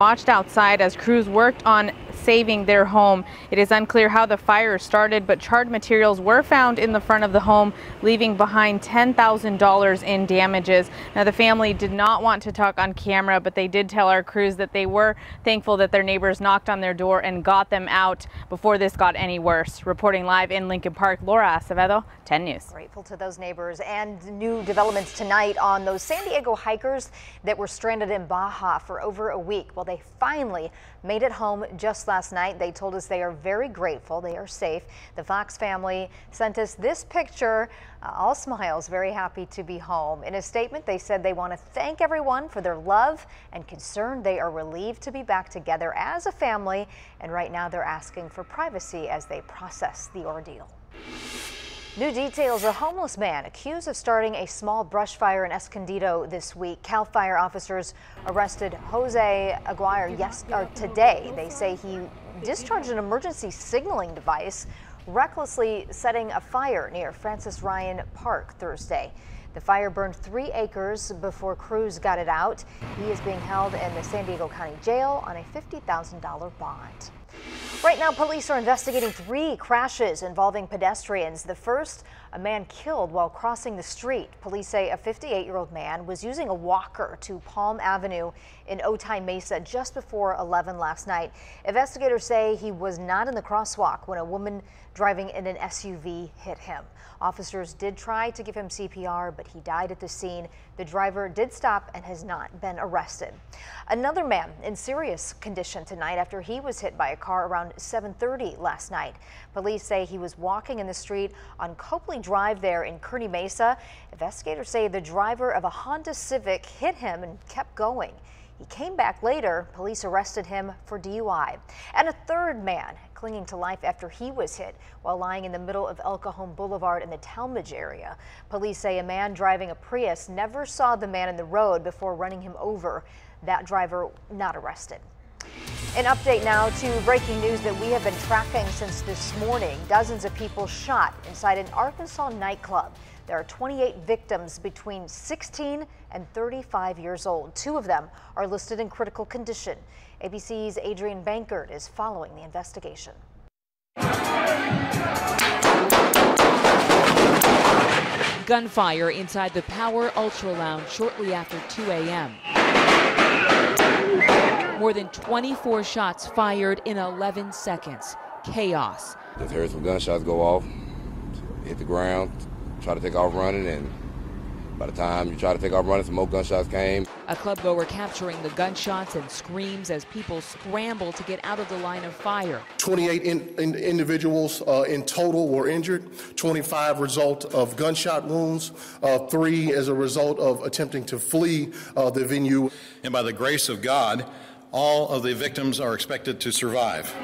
Watched outside as crews worked on saving their home. It is unclear how the fire started, but charred materials were found in the front of the home, leaving behind $10,000 in damages. Now, the family did not want to talk on camera, but they did tell our crews that they were thankful that their neighbors knocked on their door and got them out before this got any worse. Reporting live in Lincoln Park, Laura Acevedo, 10 News. Grateful to those neighbors. And new developments tonight on those San Diego hikers that were stranded in Baja for over a week. Well, they finally made it home just last night. They told us they are very grateful. They are safe. The Fox family sent us this picture, all smiles, very happy to be home. In a statement, they said they want to thank everyone for their love and concern. They are relieved to be back together as a family, and right now they're asking for privacy as they process the ordeal. New details: a homeless man accused of starting a small brush fire in Escondido this week. CAL FIRE officers arrested Jose Aguirre today. They say he discharged an emergency signaling device, recklessly setting a fire near Francis Ryan Park Thursday. The fire burned 3 acres before crews got it out. He is being held in the San Diego County Jail on a $50,000 bond. Right now, police are investigating 3 crashes involving pedestrians. The first, a man killed while crossing the street. Police say a 58-year-old man was using a walker to Palm Avenue in Otay Mesa just before 11 last night. Investigators say he was not in the crosswalk when a woman driving in an SUV hit him. Officers did try to give him CPR, but he died at the scene. The driver did stop and has not been arrested. Another man in serious condition tonight after he was hit by a car around 7:30 last night. Police say he was walking in the street on Copley Drive there in Kearny Mesa. Investigators say the driver of a Honda Civic hit him and kept going. He came back later. Police arrested him for DUI. And a third man clinging to life after he was hit while lying in the middle of El Cajon Boulevard in the Talmadge area. Police say a man driving a Prius never saw the man in the road before running him over. That driver not arrested. An update now to breaking news that we have been tracking since this morning. Dozens of people shot inside an Arkansas nightclub. There are 28 victims between 16 and 35 years old. 2 of them are listed in critical condition. ABC's Adrian Bankert is following the investigation. Gunfire inside the Power Ultra Lounge shortly after 2 a.m. More than 24 shots fired in 11 seconds. Chaos. Just heard some gunshots go off, hit the ground, try to take off running, and by the time you try to take off running, some more gunshots came. A club goer capturing the gunshots and screams as people scramble to get out of the line of fire. 28 individuals in total were injured, 25 result of gunshot wounds, 3 as a result of attempting to flee the venue. And by the grace of God, all of the victims are expected to survive.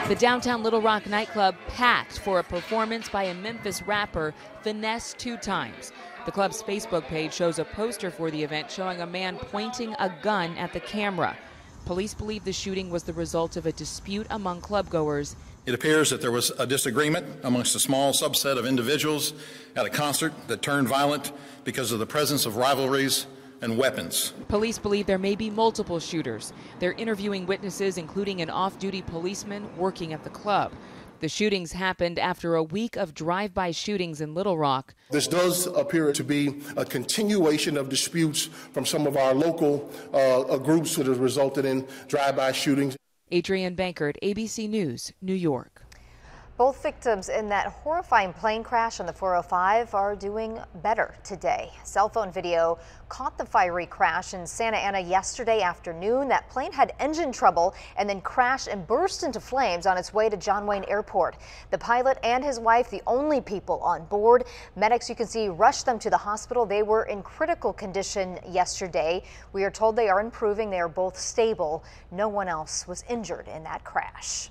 The downtown Little Rock nightclub packed for a performance by a Memphis rapper, Finesse 2 Times. The club's Facebook page shows a poster for the event showing a man pointing a gun at the camera. Police believe the shooting was the result of a dispute among clubgoers. It appears that there was a disagreement amongst a small subset of individuals at a concert that turned violent because of the presence of rivalries and weapons. Police believe there may be multiple shooters. They're interviewing witnesses, including an off-duty policeman working at the club. The shootings happened after a week of drive-by shootings in Little Rock. This does appear to be a continuation of disputes from some of our local groups that have resulted in drive-by shootings. Adrian Bankert, ABC News, New York. Both victims in that horrifying plane crash on the 405 are doing better today. Cell phone video caught the fiery crash in Santa Ana yesterday afternoon. That plane had engine trouble and then crashed and burst into flames on its way to John Wayne Airport. The pilot and his wife, the only people on board. Medics, you can see, rushed them to the hospital. They were in critical condition yesterday. We are told they are improving. They are both stable. No one else was injured in that crash.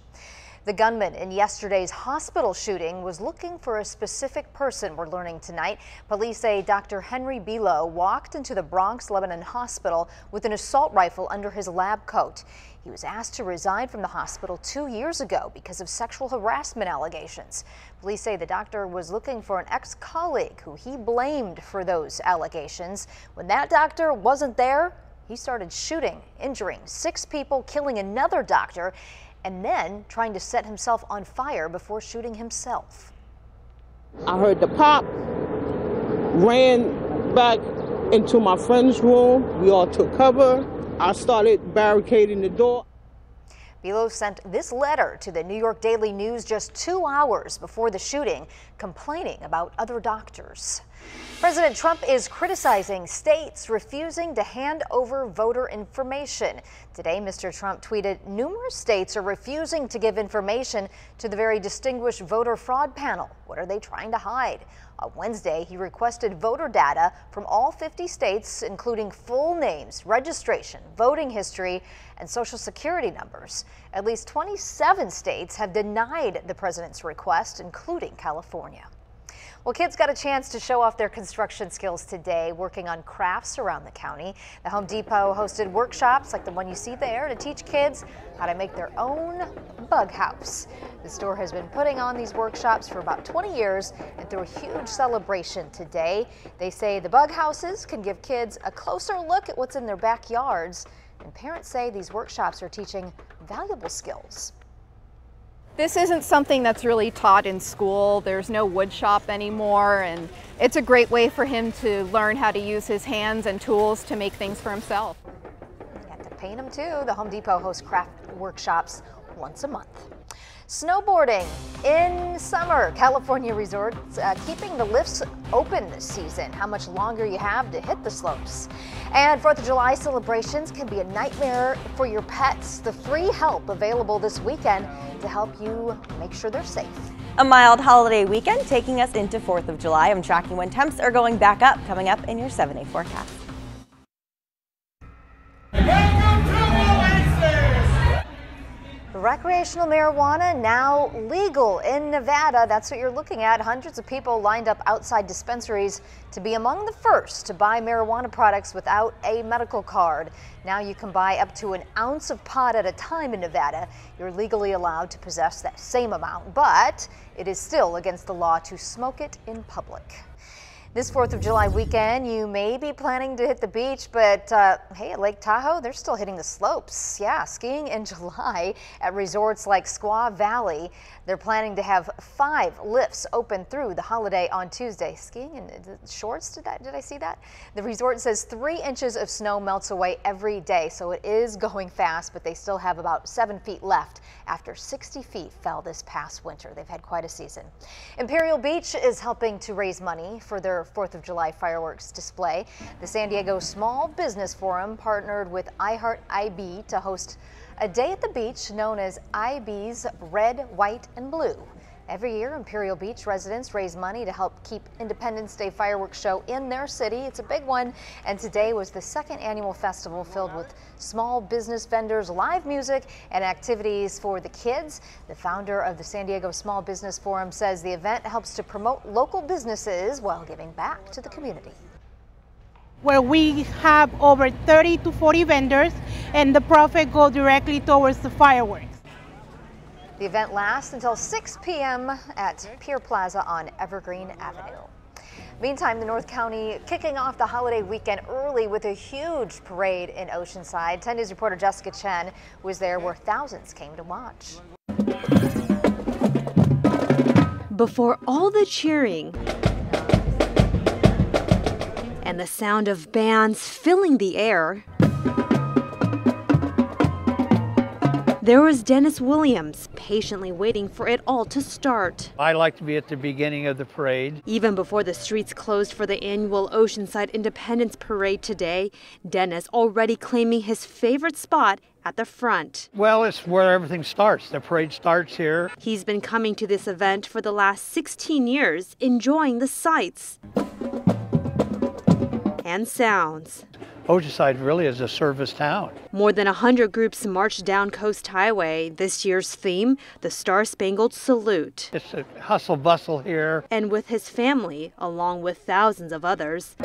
The gunman in yesterday's hospital shooting was looking for a specific person, we're learning tonight. Police say Dr. Henry Bilo walked into the Bronx Lebanon Hospital with an assault rifle under his lab coat. He was asked to resign from the hospital 2 years ago because of sexual harassment allegations. Police say the doctor was looking for an ex-colleague who he blamed for those allegations. When that doctor wasn't there, He started shooting, injuring 6 people, killing another doctor, and then trying to set himself on fire before shooting himself. I heard the pop, ran back into my friend's room. We all took cover. I started barricading the door. Bilo sent this letter to the New York Daily News just 2 hours before the shooting, complaining about other doctors. President Trump is criticizing states refusing to hand over voter information. Today, Mr. Trump tweeted, numerous states are refusing to give information to the very distinguished voter fraud panel. What are they trying to hide? On Wednesday, he requested voter data from all 50 states, including full names, registration, voting history, and social security numbers. At least 27 states have denied the president's request, including California. Well, kids got a chance to show off their construction skills today, working on crafts around the county. The Home Depot hosted workshops like the one you see there to teach kids how to make their own bug house. The store has been putting on these workshops for about 20 years and threw a huge celebration today. They say the bug houses can give kids a closer look at what's in their backyards, and parents say these workshops are teaching valuable skills. This isn't something that's really taught in school. There's no wood shop anymore, and it's a great way for him to learn how to use his hands and tools to make things for himself. You have to paint them too. The Home Depot hosts craft workshops once a month. Snowboarding in summer. California resorts keeping the lifts open this season. How much longer you have to hit the slopes. And 4th of July celebrations can be a nightmare for your pets. The free help available this weekend to help you make sure they're safe. A mild holiday weekend taking us into 4th of July. I'm tracking when temps are going back up, coming up in your 7-day forecast. Recreational marijuana now legal in Nevada. That's what you're looking at. Hundreds of people lined up outside dispensaries to be among the first to buy marijuana products without a medical card. Now you can buy up to an ounce of pot at a time in Nevada. You're legally allowed to possess that same amount, but it is still against the law to smoke it in public. This 4th of July weekend, you may be planning to hit the beach, but hey, at Lake Tahoe, they're still hitting the slopes. Yeah, skiing in July at resorts like Squaw Valley. They're planning to have 5 lifts open through the holiday on Tuesday. Skiing in shorts, did I see that? The resort says 3 inches of snow melts away every day, so it is going fast, but they still have about 7 feet left after 60 feet fell this past winter. They've had quite a season. Imperial Beach is helping to raise money for their 4th of July fireworks display. The San Diego Small Business Forum partnered with iHeart IB to host a day at the beach known as IB's Red, White, and Blue. Every year, Imperial Beach residents raise money to help keep Independence Day fireworks show in their city. It's a big one, and today was the 2nd annual festival filled with small business vendors, live music, and activities for the kids. The founder of the San Diego Small Business Forum says the event helps to promote local businesses while giving back to the community. Where we have over 30 to 40 vendors, and the profit goes directly towards the fireworks. The event lasts until 6 p.m. at Pier Plaza on Evergreen Avenue. Meantime, the North County kicking off the holiday weekend early with a huge parade in Oceanside. 10 News reporter Jessica Chen was there where thousands came to watch. Before all the cheering and the sound of bands filling the air, there was Dennis Williams, patiently waiting for it all to start. I like to be at the beginning of the parade. Even before the streets closed for the annual Oceanside Independence Parade today, Dennis already claiming his favorite spot at the front. Well, it's where everything starts. The parade starts here. He's been coming to this event for the last 16 years, enjoying the sights and sounds. Oceanside really is a service town. More than 100 groups marched down Coast Highway. This year's theme, the Star-Spangled Salute. It's a hustle bustle here. And with his family, along with thousands of others,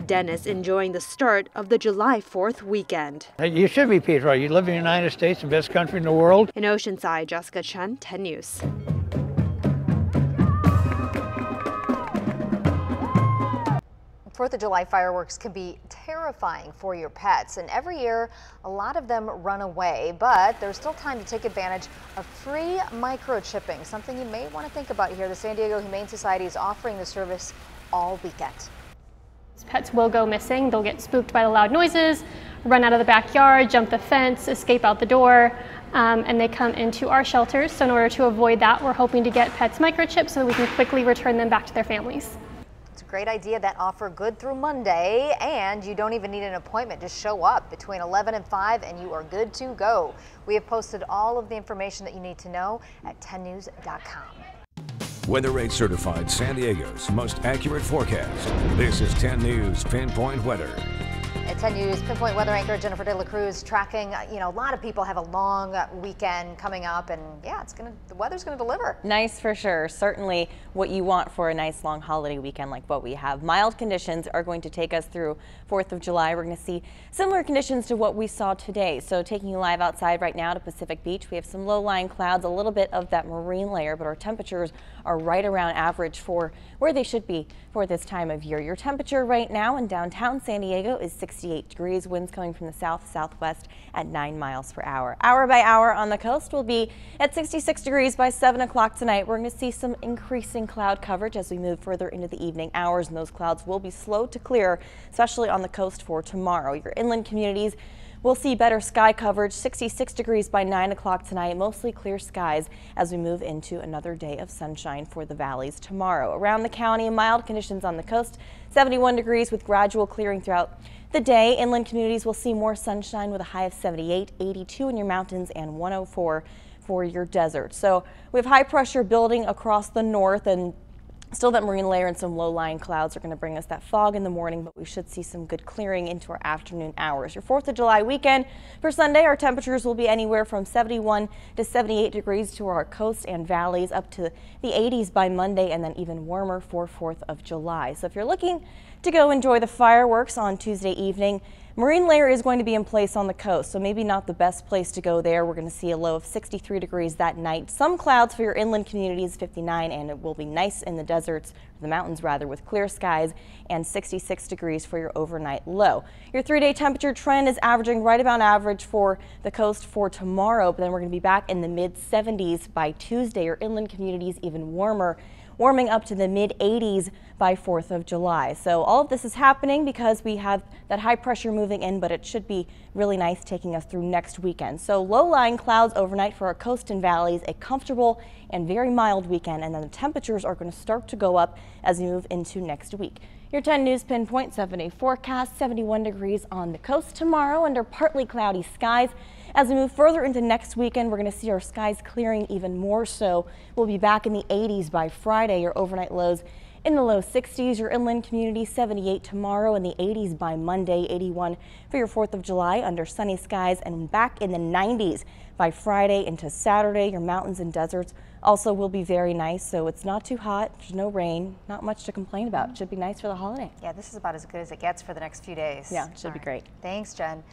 Dennis enjoying the start of the July 4th weekend. Hey, you should be, Peter. You live in the United States, the best country in the world. In Oceanside, Jessica Chen, 10 News. 4th of July fireworks can be terrifying for your pets, and every year a lot of them run away, but there's still time to take advantage of free microchipping, something you may want to think about here. The San Diego Humane Society is offering the service all weekend. Pets will go missing. They'll get spooked by the loud noises, run out of the backyard, jump the fence, escape out the door, and they come into our shelters. So in order to avoid that, we're hoping to get pets microchipped so that we can quickly return them back to their families. It's a great idea. That offer good through Monday, and you don't even need an appointment. Just show up between 11 and 5 and you are good to go. We have posted all of the information that you need to know at 10news.com. WeatheRate certified San Diego's most accurate forecast. This is 10 News Pinpoint Weather. At 10 News, Pinpoint weather anchor Jennifer Delacruz tracking, a lot of people have a long weekend coming up, and yeah, the weather's going to deliver. Nice for sure. Certainly what you want for a nice long holiday weekend like what we have. Mild conditions are going to take us through 4th of July. We're going to see similar conditions to what we saw today. So taking you live outside right now to Pacific Beach, we have some low-lying clouds, a little bit of that marine layer, but our temperatures are right around average for where they should be for this time of year. Your temperature right now in downtown San Diego is 68 degrees, winds coming from the south-southwest at 9 miles per hour. Hour by hour on the coast will be at 66 degrees by 7 o'clock tonight. We're going to see some increasing cloud coverage as we move further into the evening hours, and those clouds will be slow to clear, especially on the coast for tomorrow. Your inland communities will see better sky coverage, 66 degrees by 9 o'clock tonight, mostly clear skies as we move into another day of sunshine for the valleys tomorrow. Around the county, mild conditions on the coast, 71 degrees with gradual clearing throughout the day. Inland communities will see more sunshine with a high of 78, 82 in your mountains, and 104 for your desert. So we have high pressure building across the north, and still that marine layer and some low-lying clouds are going to bring us that fog in the morning, but we should see some good clearing into our afternoon hours. Your 4th of July weekend for Sunday, our temperatures will be anywhere from 71 to 78 degrees to our coast and valleys, up to the 80s by Monday, and then even warmer for 4th of July. So if you're looking to go enjoy the fireworks on Tuesday evening, marine layer is going to be in place on the coast, so maybe not the best place to go there. We're going to see a low of 63 degrees that night. Some clouds for your inland communities, 59, and it will be nice in the deserts, the mountains rather, with clear skies, and 66 degrees for your overnight low. Your 3-day temperature trend is averaging right about average for the coast for tomorrow, but then we're going to be back in the mid-70s by Tuesday. Your inland communities even warmer, warming up to the mid-80s by 4th of July. So all of this is happening because we have that high pressure moving in, but it should be really nice taking us through next weekend. So low-lying clouds overnight for our coast and valleys, a comfortable and very mild weekend, and then the temperatures are going to start to go up as we move into next week. Your 10 News Pinpoint 7-day forecast, 71 degrees on the coast tomorrow under partly cloudy skies. As we move further into next weekend, we're going to see our skies clearing even more so. We'll be back in the 80s by Friday. Your overnight lows in the low 60s. Your inland community 78 tomorrow, in the 80s by Monday, 81 for your 4th of July under sunny skies, and back in the 90s by Friday into Saturday. Your mountains and deserts also will be very nice, so it's not too hot, there's no rain, not much to complain about. It should be nice for the holiday. Yeah, this is about as good as it gets for the next few days. Yeah, it should be great. Thanks, Jen.